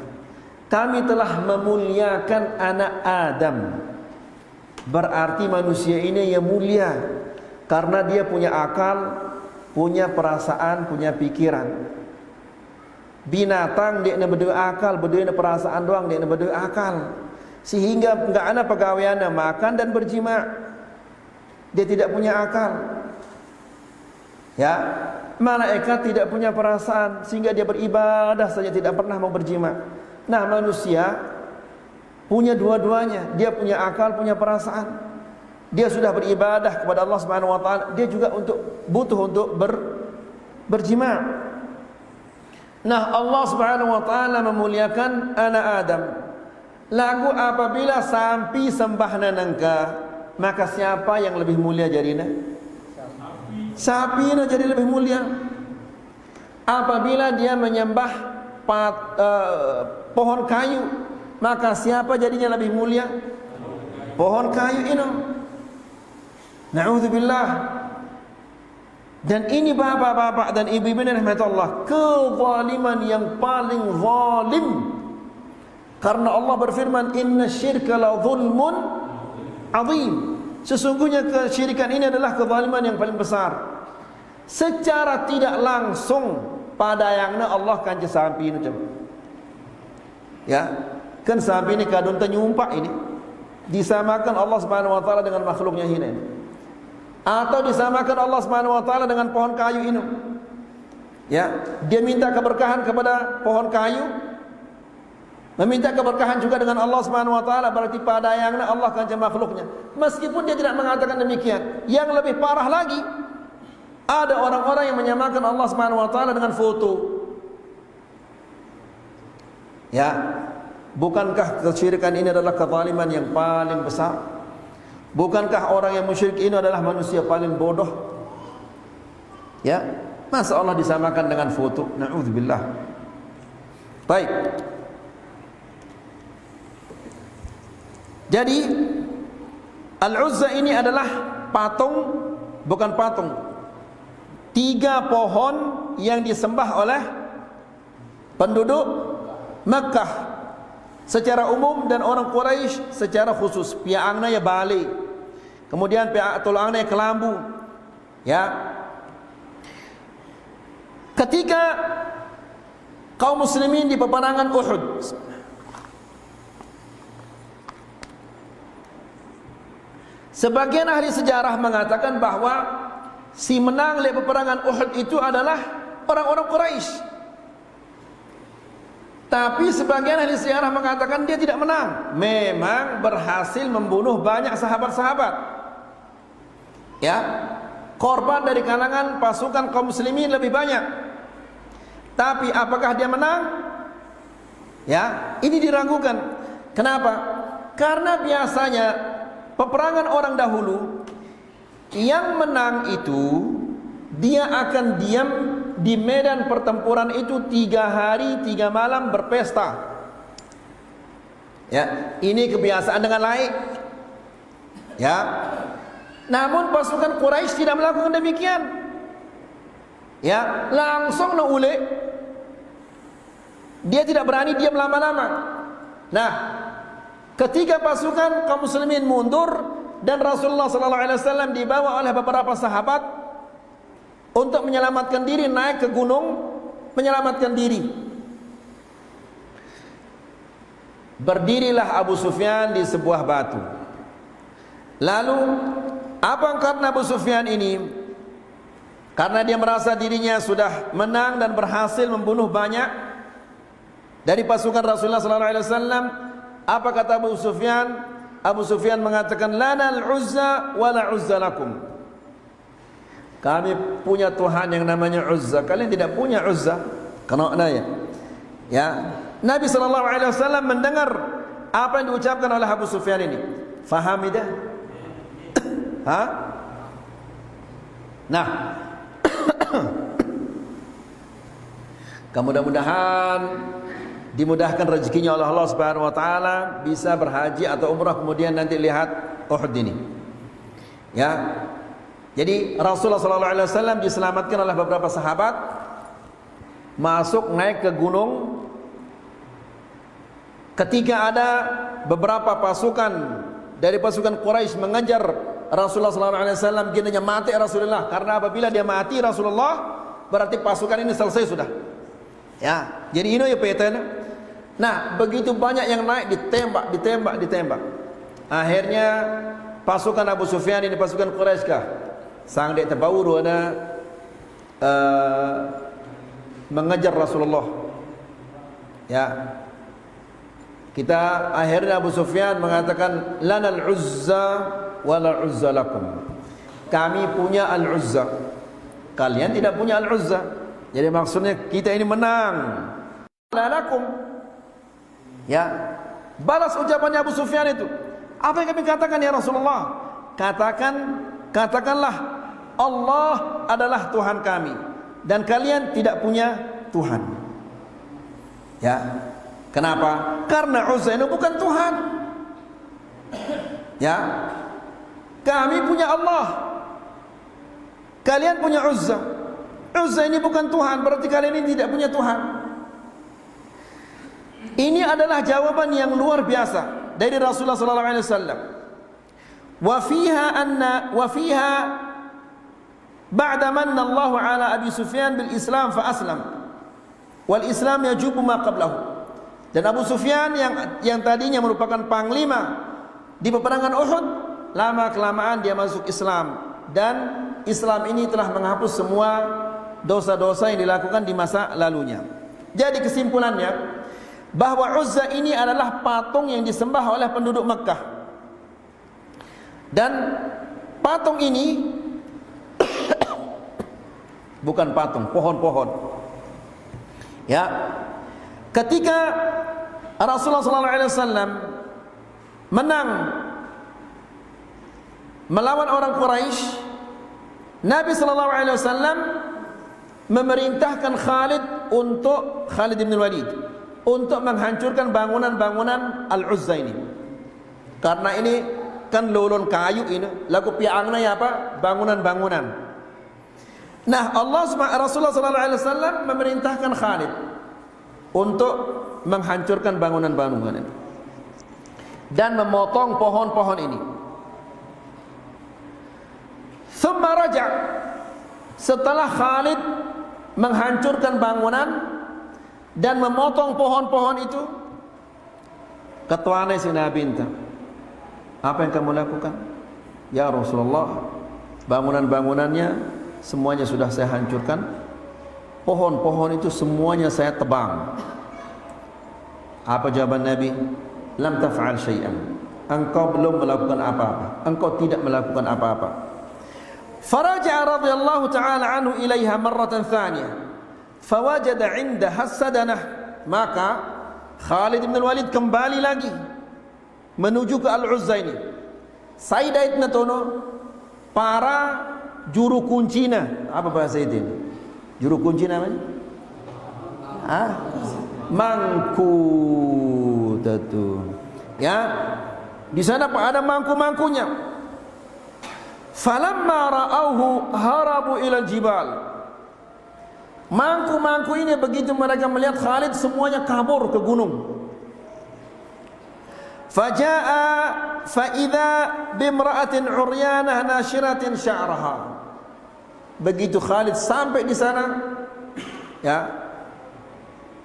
Kami telah memuliakan anak Adam. Berarti manusia ini yang mulia karena dia punya akal, punya perasaan, punya pikiran. Binatang dia nak berdua akal, berdua perasaan doang, dia nak berdua akal. Sehingga enggak ada pegawaiannya makan dan berjima. Dia tidak punya akal. Ya, malaikat tidak punya perasaan sehingga dia beribadah saja tidak pernah mau berjima. Nah, manusia punya dua-duanya. Dia punya akal, punya perasaan. Dia sudah beribadah kepada Allah Subhanahu wa taala, dia juga butuh untuk berjima. Nah, Allah Subhanahu wa taala memuliakan anak Adam. Lagu apabila sampi sembahna nangka, maka siapa yang lebih mulia jadinya? Sapi na jadi lebih mulia. Apabila dia menyembah pohon kayu, maka siapa jadinya lebih mulia? Pohon kayu ini. Na'udzubillah. Dan ini bapak-bapak dan ibu-ibu rahmatullah, kezaliman yang paling zalim. Karena Allah berfirman, "Inna syirka la zulmun azim." Sesungguhnya kesyirikan ini adalah kezaliman yang paling besar. Secara tidak langsung pada yangna Allah kan sampi ini coba. Ya, kan sampi ini kadun nyumpak ini. Disamakan Allah Subhanahu wa taala dengan makhluknya ini. atau disamakan Allah Subhanahu wa taala dengan pohon kayu ini. Ya, dia minta keberkahan kepada pohon kayu, meminta keberkahan juga dengan Allah Subhanahu wa taala, berarti pada yang Allah kan makhluknya. Meskipun dia tidak mengatakan demikian, yang lebih parah lagi, ada orang-orang yang menyamakan Allah Subhanahu wa taala dengan foto. Ya, bukankah kesyirikan ini adalah kezaliman yang paling besar? Bukankah orang yang musyrik ini adalah manusia paling bodoh? Ya, masa Allah disamakan dengan foto? Na'udzubillah. Baik. Jadi Al-Uzza ini adalah patung, bukan patung, 3 pohon yang disembah oleh penduduk Makkah secara umum dan orang Quraisy secara khusus. Piangna ya Bali, kemudian tulangnya kelambu. Ya, ketika kaum muslimin di peperangan Uhud, sebagian ahli sejarah mengatakan bahwa si menang di peperangan Uhud itu adalah orang-orang Quraisy. Tapi sebagian ahli sejarah mengatakan dia tidak menang, memang berhasil membunuh banyak sahabat-sahabat. Ya, korban dari kalangan pasukan kaum muslimin lebih banyak. Tapi apakah dia menang? Ya, ini diragukan. Kenapa? Karena biasanya peperangan orang dahulu, yang menang itu dia akan diam di medan pertempuran itu 3 hari 3 malam berpesta. Ya, ini kebiasaan dengan lain. Ya, namun pasukan Quraisy tidak melakukan demikian. Ya, langsung naule. Dia tidak berani diam lama-lama. Nah, ketika pasukan kaum muslimin mundur dan Rasulullah SAW dibawa oleh beberapa sahabat untuk menyelamatkan diri, naik ke gunung menyelamatkan diri, berdirilah Abu Sufyan di sebuah batu. Lalu apa karena Abu Sufyan ini? Karena dia merasa dirinya sudah menang dan berhasil membunuh banyak dari pasukan Rasulullah SAW. Apa kata Abu Sufyan? Abu Sufyan mengatakan, lana al-Uzza wa la Uzza lakum. Kami punya Tuhan yang namanya Uzza, kalian tidak punya Uzza. Kenapa ya? Ya, Nabi SAW mendengar apa yang diucapkan oleh Abu Sufyan ini. Faham tidak? Ha? Nah, mudah-mudahan dimudahkan rezekinya oleh Allah Subhanahu wa taala, bisa berhaji atau umrah kemudian nanti lihat Uhud ini. Ya. Jadi Rasulullah SAW diselamatkan oleh beberapa sahabat, masuk naik ke gunung. Ketika ada beberapa pasukan dari pasukan Quraisy mengejar Rasulullah SAW, ginanya mati Rasulullah. Karena apabila dia mati Rasulullah, berarti pasukan ini selesai sudah. Ya, jadi ini ya peten. Nah, begitu banyak yang naik, ditembak. Akhirnya pasukan Abu Sufyan ini, pasukan Quraisy kah, sang dek terbawur ada mengejar Rasulullah. Ya, kita akhirnya Abu Sufyan mengatakan, lanal Uzza wa la Uzza lakum. Kami punya Al-Uzza, kalian tidak punya Al-Uzza. Jadi maksudnya kita ini menang. La lakum. Ya, balas ucapannya Abu Sufyan itu. Apa yang kami katakan ya Rasulullah? Katakanlah Allah adalah Tuhan kami dan kalian tidak punya Tuhan. Ya. Kenapa? Karena Uzza itu bukan Tuhan. Ya. Kami punya Allah, kalian punya Uzza. Uzza ini bukan Tuhan, berarti kalian ini tidak punya Tuhan. Ini adalah jawaban yang luar biasa dari Rasulullah SAW. Wa fiha ba'da manna Allah ala Abi Sufyan bil Islam fa aslam. Wal Islam yajubu ma qablahu. Dan Abu Sufyan yang tadinya merupakan panglima di peperangan Uhud, lama kelamaan dia masuk Islam dan Islam ini telah menghapus semua dosa-dosa yang dilakukan di masa lalunya. Jadi kesimpulannya bahwa Uzza ini adalah patung yang disembah oleh penduduk Mekah. Dan patung ini bukan patung, pohon-pohon. Ya. Ketika Rasulullah SAW menang melawan orang Quraisy, Nabi SAW memerintahkan Khalid bin Walid untuk menghancurkan bangunan-bangunan Al-Uzza ini. Karena ini kan lolon kayu ini, lagu piangna ya apa? Bangunan-bangunan. Nah, Rasulullah SAW memerintahkan Khalid untuk menghancurkan bangunan-bangunan ini dan memotong pohon-pohon ini. Thumma raja', setelah Khalid menghancurkan bangunan dan memotong pohon-pohon itu, ketuanya si Nabi minta, apa yang kamu lakukan? Ya Rasulullah, bangunan-bangunannya semuanya sudah saya hancurkan, pohon-pohon itu semuanya saya tebang. Apa jawaban Nabi? Lam taf'al syai'an, engkau belum melakukan apa-apa, engkau tidak melakukan apa-apa. Faraja'a radhiyallahu ta'ala anhu ilaiha marratan thaniyah, fawajada 'indaha sadanah. Maka Khalid bin Walid kembali lagi menuju ke Al-Uzza ini. Saidait natono para juru kuncina. Apa bahasa itu? Juru kunci namanya? Mangku tatu. Ya, di sana ada mangku-mangkunya. Falamma ra'auhu harabu ila al-jibal. Mangku-mangku ini begitu mereka melihat Khalid semuanya kabur ke gunung. Faja'a fa'idha bimra'atin uryanah nashiratin sya'raha. Begitu Khalid sampai di sana, ya,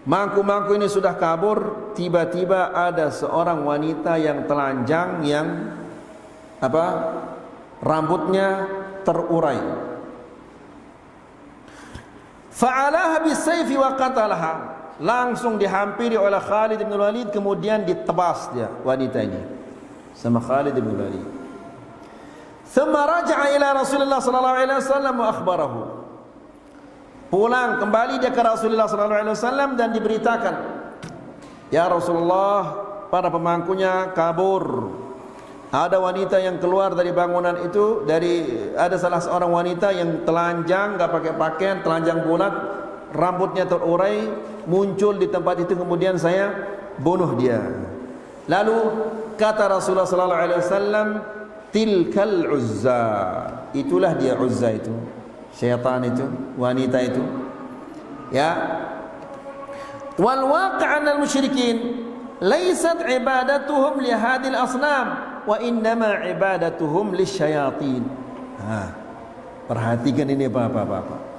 mangku-mangku ini sudah kabur, tiba-tiba ada seorang wanita yang telanjang, yang rambutnya terurai. Fa'alaha bisayfi wa qatalaha. Langsung dihampiri oleh Khalid bin Walid, kemudian ditebas dia wanita ini sama Khalid bin Walid. Thumma raja'a ila Rasulullah sallallahu alaihi wasallam wa akhbarahu. Pulang kembali dia ke Rasulullah sallallahu alaihi wasallam dan diberitakan, ya Rasulullah, para pemangkunya kabur. Ada wanita yang keluar dari bangunan itu, ada salah seorang wanita yang telanjang, enggak pakai pakaian, telanjang bulat, rambutnya terurai, muncul di tempat itu, kemudian saya bunuh dia. Lalu kata Rasulullah sallallahu alaihi wasallam, tilkal Uzza, itulah dia Uzza itu, syaitan itu, wanita itu. Ya. Wal waqi'an al-musyrikin laysat ibadatuhum li hadhil asnam wa innama ibadatuhum lisyayatin. Perhatikan ini Bapak-bapak.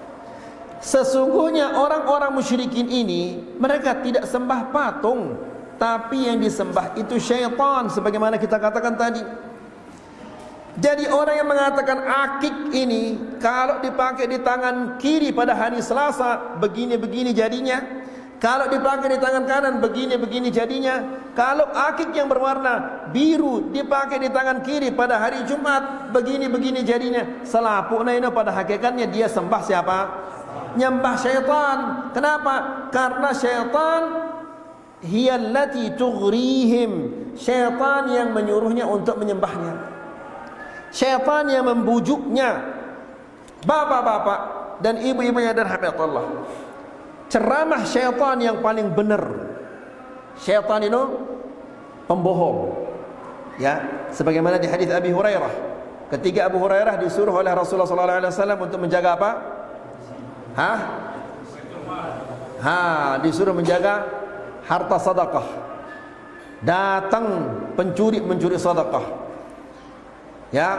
Sesungguhnya orang-orang musyrikin ini mereka tidak sembah patung, tapi yang disembah itu syaitan, sebagaimana kita katakan tadi. Jadi orang yang mengatakan akik ini kalau dipakai di tangan kiri pada hari Selasa begini-begini jadinya, kalau dipakai di tangan kanan begini-begini jadinya. Kalau akik yang berwarna biru dipakai di tangan kiri pada hari Jumat begini-begini jadinya. Selapukna ini pada hakikatnya dia sembah siapa? Nyembah syaitan. Kenapa? Karena syaitan hiyallati tughrihim, syaitan yang menyuruhnya untuk menyembahnya, syaitan yang membujuknya. Bapak-bapak dan ibu-ibu yang dirahmati Allah, ceramah syaitan yang paling benar, syaitan itu pembohong. Ya, sebagaimana di hadis Abi Hurairah, ketika Abu Hurairah disuruh oleh Rasulullah SAW untuk menjaga apa? Disuruh menjaga harta sedekah. Datang pencuri mencuri sedekah. Ya,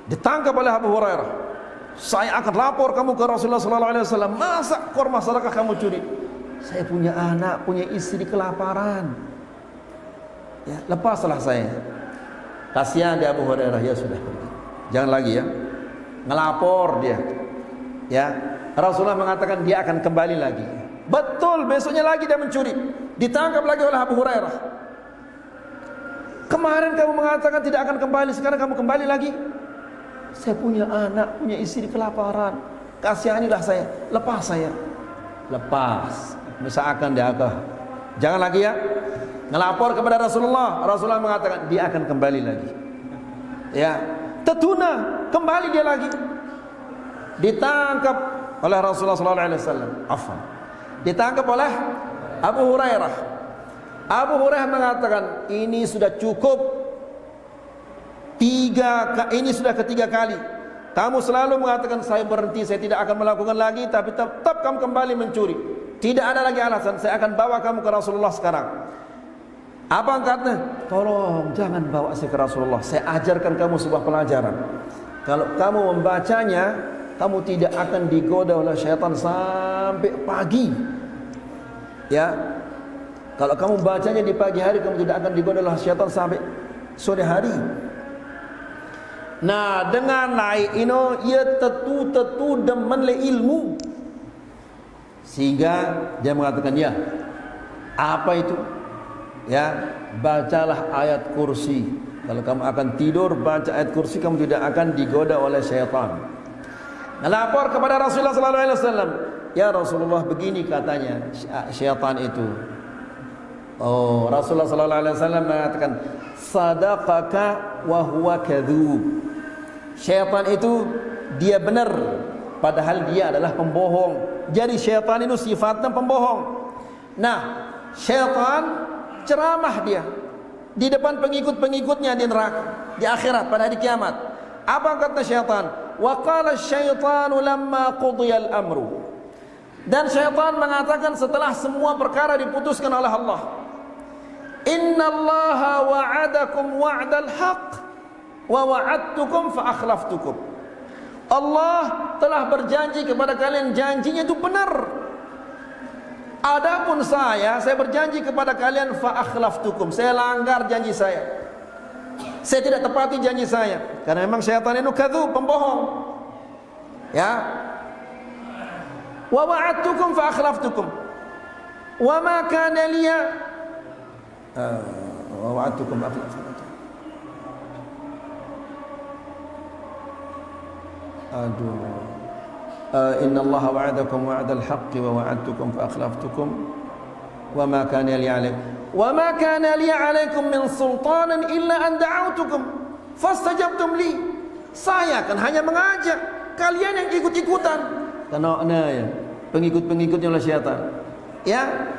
ditangkap oleh Abu Hurairah. Saya akan lapor kamu ke Rasulullah SAW. Masa korma sedekah kamu curi? Saya punya anak, punya istri kelaparan. Ya, lepaslah saya. Kasihan di Abu Hurairah, ya sudah pergi. Jangan lagi ya. ngelapor dia. Ya, Rasulullah mengatakan dia akan kembali lagi. Betul, besoknya lagi dia mencuri. Ditangkap lagi oleh Abu Hurairah. Kemarin kamu mengatakan tidak akan kembali, sekarang kamu kembali lagi. Saya punya anak, punya istri kelaparan. Kasihanilah saya, lepas saya. Lepas. Misalkan dia jangan lagi ya. Ngelapor kepada Rasulullah. Rasulullah mengatakan dia akan kembali lagi. Ya, tetuna, kembali dia lagi. Ditangkap oleh Rasulullah SAW. Ditangkap oleh Abu Hurairah. Abu Hurairah mengatakan ini sudah cukup. Ini sudah ketiga kali kamu selalu mengatakan saya berhenti, saya tidak akan melakukan lagi, tapi tetap kamu kembali mencuri. Tidak ada lagi alasan. Saya akan bawa kamu ke Rasulullah sekarang. Apa angkatnya? Tolong jangan bawa saya ke Rasulullah. Saya ajarkan kamu sebuah pelajaran. Kalau kamu membacanya, kamu tidak akan digoda oleh syaitan sampai pagi. Ya, kalau kamu bacanya di pagi hari, kamu tidak akan digoda oleh syaitan sampai sore hari. Nah, dengan naik ia tetu demen le ilmu, sehingga dia mengatakan ya, apa itu? Ya, bacalah ayat kursi. Kalau kamu akan tidur baca ayat kursi, kamu tidak akan digoda oleh syaitan. Melapor kepada Rasulullah SAW. Ya Rasulullah, begini katanya syaitan itu. Oh, Rasulullah SAW mengatakan sadaqaka wa huwa kadzub. Syaitan itu dia benar, padahal dia adalah pembohong. Jadi syaitan itu sifatnya pembohong. Nah, syaitan ceramah dia di depan pengikut-pengikutnya di neraka, di akhirat pada hari kiamat. Apa kata syaitan? Wa qala asyaitanu lamma qudiya al-amru. Dan syaitan mengatakan setelah semua perkara diputuskan oleh Allah, innallaha wa'adakum wa'dal haqq wa wa'adtukum fa akhlaftukum. Allah telah berjanji kepada kalian, janjinya itu benar. Adapun saya berjanji kepada kalian fa akhlaftukum, saya langgar janji saya. Saya tidak tepati janji saya. Karena memang syaitan itu kadzub, pembohong. Ya. Wa wa'adtukum fa akhlaftukum. Wa ma kana liya wa wa'adtukum fa akhlaftukum. Inna Allah wa'adakum wa'dal haqqi wa wa'adtukum fa akhlaftukum wa ma kana li 'alaikum min sultanin illa an da'awtukum fastajabtum li. Saya kan hanya mengajak, kalian yang ikut-ikutan. Karena ya, pengikut-pengikutnya oleh syaitan. Ya.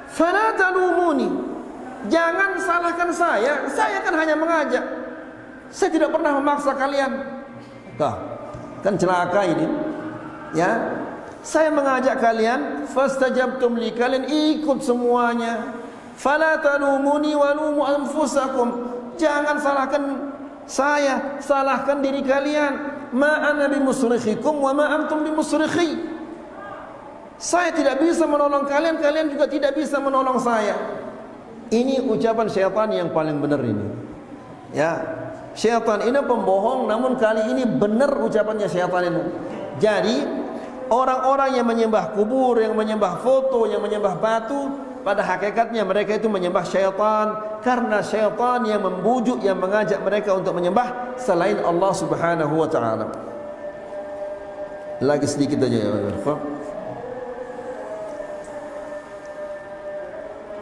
Fala talumuni. Jangan salahkan saya kan hanya mengajak. Saya tidak pernah memaksa kalian. Kan celaka ini. Ya, saya mengajak kalian, fastajabtum li, kalian ikut semuanya. Fala talumuni walumu anfusakum. Jangan salahkan saya, salahkan diri kalian. Ma ana bimusrikhikum wa ma antum bimusrikhi. Saya tidak bisa menolong kalian, kalian juga tidak bisa menolong saya. Ini ucapan syaitan yang paling benar ini. Ya, syaitan ini pembohong, namun kali ini benar ucapannya syaitan itu. Jadi orang-orang yang menyembah kubur, yang menyembah foto, yang menyembah batu, pada hakikatnya mereka itu menyembah syaitan. Karena syaitan yang membujuk, yang mengajak mereka untuk menyembah selain Allah Subhanahu wa ta'ala. Lagi sedikit aja ya.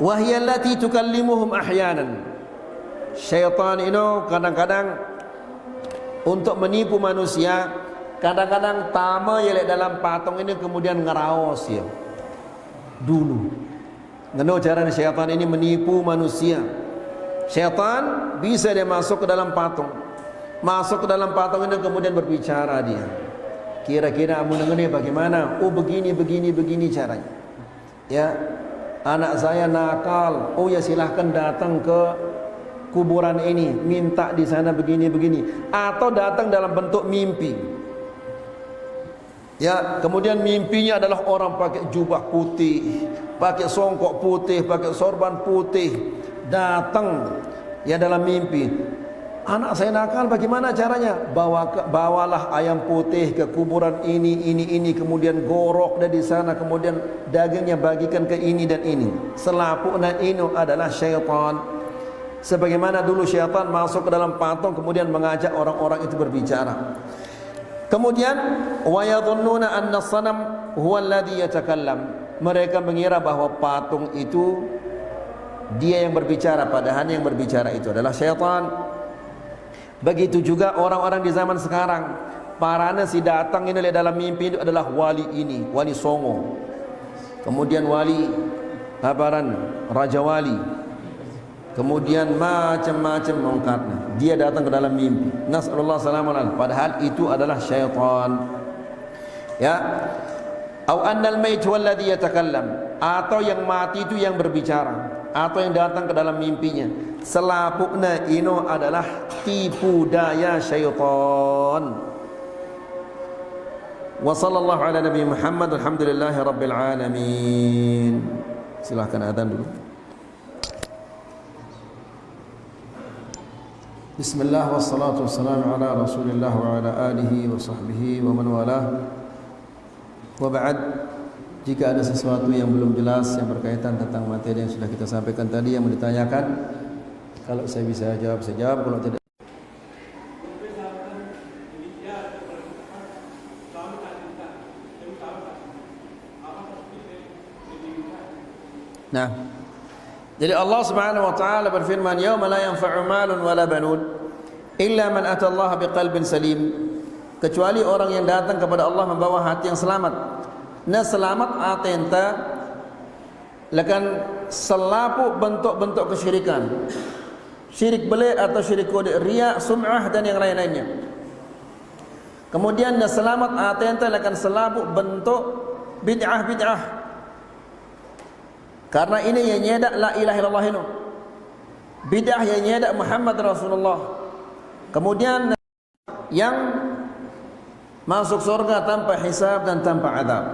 Wahya allati tukallimuhum ahyanan. Syaitan itu kadang-kadang untuk menipu manusia. Kadang-kadang tama ya dalam patung ini kemudian ngeraos ya. Dulu. Ngeno cara syaitan ini menipu manusia. Syaitan bisa dia masuk ke dalam patung. Masuk ke dalam patung ini kemudian berbicara dia. Kira-kira amun-amun bagaimana? Oh begini caranya. Ya. Anak saya nakal. Oh ya silahkan datang ke kuburan ini, minta di sana begini. Atau datang dalam bentuk mimpi. Ya, kemudian mimpinya adalah orang pakai jubah putih, pakai songkok putih, pakai sorban putih, datang ya dalam mimpi. anak saya nakal, bagaimana caranya? Bawalah ayam putih ke kuburan ini, kemudian gorok dari sana, kemudian dagingnya bagikan ke ini dan ini. Selapukna ini adalah syaitan. Sebagaimana dulu syaitan masuk ke dalam patung, kemudian mengajak orang-orang itu berbicara. Kemudian wa yadhunnuna anna as-sanam huwa alladhi yatakallam. Mereka mengira bahwa patung itu dia yang berbicara, padahal yang berbicara itu adalah syaitan. Begitu juga orang-orang di zaman sekarang, parana si datang ini dalam mimpi itu adalah wali ini, wali songo. Kemudian wali habaran raja wali. Kemudian macam-macam mengungkapnya. Dia datang ke dalam mimpi. Nasallallahu alaihi, padahal itu adalah syaitan. Ya. Au annal mayt walladhi yatakallam, atau yang mati itu yang berbicara, atau yang datang ke dalam mimpinya. Selapukna ino adalah tipu daya syaitan. Wa sallallahu ala nabi Muhammad, alhamdulillahi rabbil alamin. Silakan adzan dulu. Bismillah wassalatu wassalamu ala Rasulillah wa ala alihi wa sahbihi wa man walah. Wa ba'd, jika ada sesuatu yang belum jelas yang berkaitan tentang materi yang sudah kita sampaikan tadi yang mau ditanyakan, kalau saya bisa jawab saya jawab, kalau tidak Nah, jadi Allah Subhanahu wa taala berfirman, "Yauma la yanfa'u malun wala banun illa man ata Allah biqalbin salim." Kecuali orang yang datang kepada Allah membawa hati yang selamat. Nah, selamat atenta lakan selapu bentuk-bentuk kesyirikan. Syirik belik atau syirik kode, riya, sum'ah dan yang lain-lainnya. Kemudian selamat atenta lakan selapu bentuk bid'ah-bid'ah. Karena ini yang nyedak la ilaha illallah ini. Bid'ah yang nyedak Muhammad Rasulullah. Kemudian yang masuk surga tanpa hisab dan tanpa adab.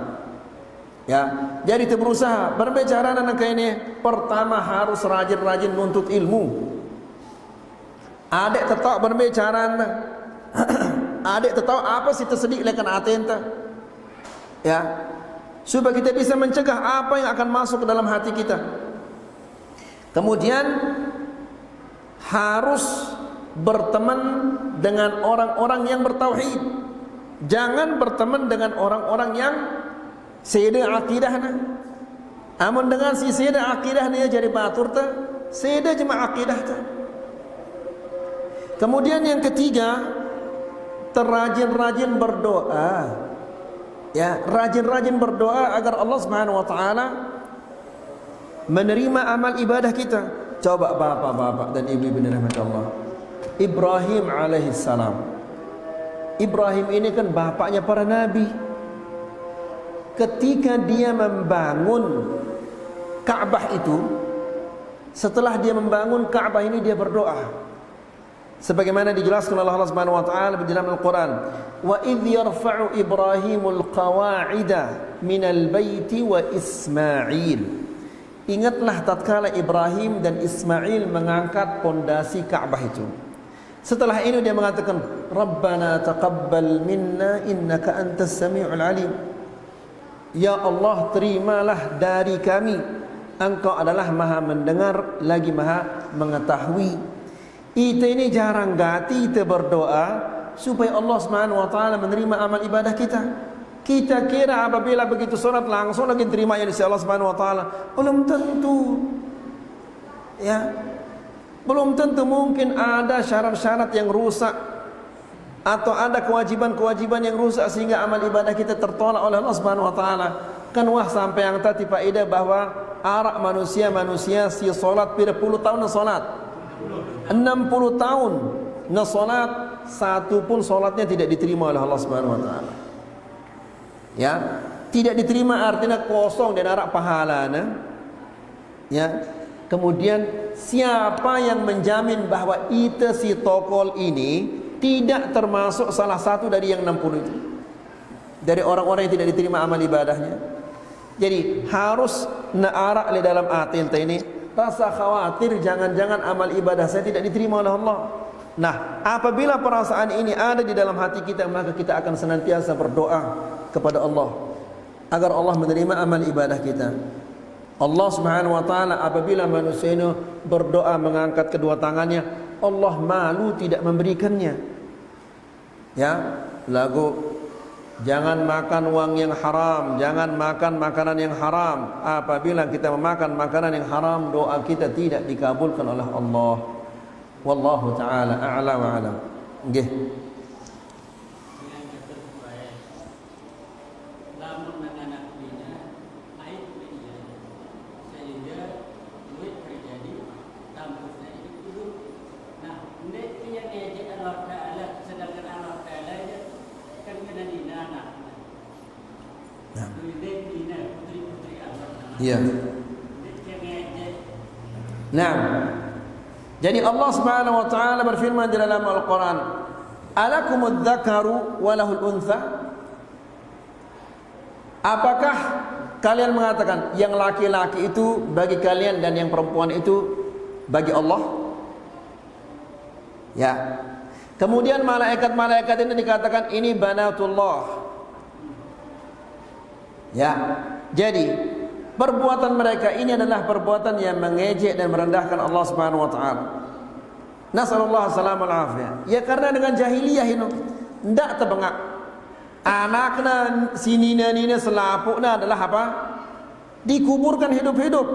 Ya, jadi kita berusaha berbicara tentang ini. Pertama harus rajin-rajin nuntut ilmu. Adik tetap berbicara. Adik tetap apa sih tersedik lekan atenta. Ya. Supaya kita bisa mencegah apa yang akan masuk ke dalam hati kita. Kemudian harus berteman dengan orang-orang yang bertauhid. Jangan berteman dengan orang-orang yang sida akidahna. Amun dengan si sida akidahna jadi batur ta, sida jemaah akidah ta. Kemudian yang ketiga, terrajin-rajin berdoa. Ya, rajin-rajin berdoa agar Allah Subhanahu wa taala menerima amal ibadah kita. Coba bapak-bapak dan ibu-ibu dirahmati Allah. Ibrahim alaihissalam. Ibrahim ini kan bapaknya para nabi. Ketika dia membangun Ka'bah itu, setelah dia membangun Ka'bah ini dia berdoa. Sebagaimana dijelaskan oleh Allah Subhanahu wa taala di dalam Al-Qur'an, "Wa idh yarfa'u Ibrahimul qawa'ida minal baiti wa Ismail." Ingatlah tatkala Ibrahim dan Ismail mengangkat pondasi Ka'bah itu. Setelah ini dia mengatakan, "Rabbana taqabbal minna innaka antas samiul alim." Ya Allah, terimalah dari kami, Engkau adalah Maha mendengar lagi Maha mengetahui. Kita ini jarang gati kita berdoa supaya Allah Subhanahu wa taala menerima amal ibadah kita. Kita kira apabila begitu salat langsung lagi terima ya dari Allah Subhanahu wa taala. Belum tentu. Ya. Belum tentu, mungkin ada syarat-syarat yang rusak atau ada kewajiban-kewajiban yang rusak sehingga amal ibadah kita tertolak oleh Allah Subhanahu wa taala. Kan wah sampai yang tadi faedah bahwa arak manusia si salat puluh tahun salat. 60 tahun na salat, satu pun salatnya tidak diterima oleh Allah Subhanahu wa taala. Ya, tidak diterima artinya kosong dan arak pahalana. Ya. Kemudian siapa yang menjamin bahwa kita si tokol ini tidak termasuk salah satu dari yang 60 itu? Dari orang-orang yang tidak diterima amal ibadahnya. Jadi harus naarak di dalam hati ente ini rasa khawatir jangan-jangan amal ibadah saya tidak diterima oleh Allah. Nah, apabila perasaan ini ada di dalam hati kita, maka kita akan senantiasa berdoa kepada Allah agar Allah menerima amal ibadah kita. Allah Subhanahu wa taala apabila manusia ini berdoa mengangkat kedua tangannya, Allah malu tidak memberikannya. Ya, lagu jangan makan uang yang haram, jangan makan makanan yang haram. Apabila kita memakan makanan yang haram, doa kita tidak dikabulkan oleh Allah. Wallahu taala a'la wa a'lam. Nggih. Ya. Nah, jadi Allah Subhanahu wa taala berfirman di dalam Al-Qur'an, "Alakumudz dzakaru wa lahul untha?" Apakah kalian mengatakan yang laki-laki itu bagi kalian dan yang perempuan itu bagi Allah? Ya. Kemudian malaikat-malaikat ini dikatakan ini banatullah. Ya. Jadi perbuatan mereka ini adalah perbuatan yang mengejek dan merendahkan Allah Subhanahu wa taala. Nasallallahu salam wal afiyah. Ya karena dengan jahiliyah ini ndak tebengak. Anakna sinina-nina selapukna adalah apa? Dikuburkan hidup-hidup.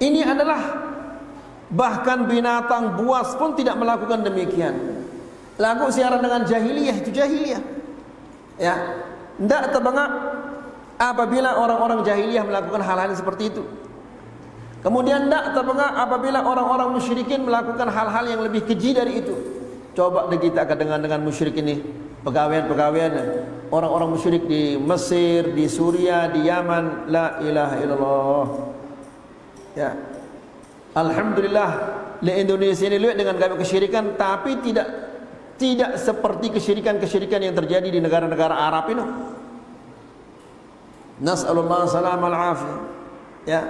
Ini adalah bahkan binatang buas pun tidak melakukan demikian. Lagu siaran dengan jahiliyah itu jahiliyah. Ya, ndak tebengak apabila orang-orang jahiliyah melakukan hal-hal seperti itu. Kemudian tidak terbengak apabila orang-orang musyrikin melakukan hal-hal yang lebih keji dari itu. Coba kita akan dengan musyrik ini, pegawaian-pegawaian orang-orang musyrik di Mesir, di Suriah, di Yaman, la ilaha illallah. Ya. Alhamdulillah, di Indonesia ini lihat dengan kami kesyirikan, tapi tidak seperti kesyirikan-kesyirikan yang terjadi di negara-negara Arab ini. Nas'alullah salam al-afiyah. Ya.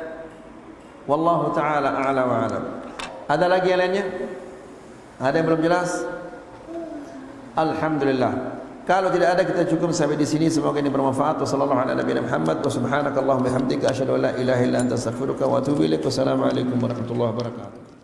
Wallahu ta'ala a'la wa a'lam. Ada lagi yang lainnya? Ada yang belum jelas? Alhamdulillah. Kalau tidak ada kita cukup sampai di sini. Semoga ini bermanfaat. Wassallallahu ala nabiyina Muhammad wa subhanakallahumma bihamdika asyhadu an la ilaha illa anta astaghfiruka wa atubu ilaik. Wassalamualaikum warahmatullahi wabarakatuh.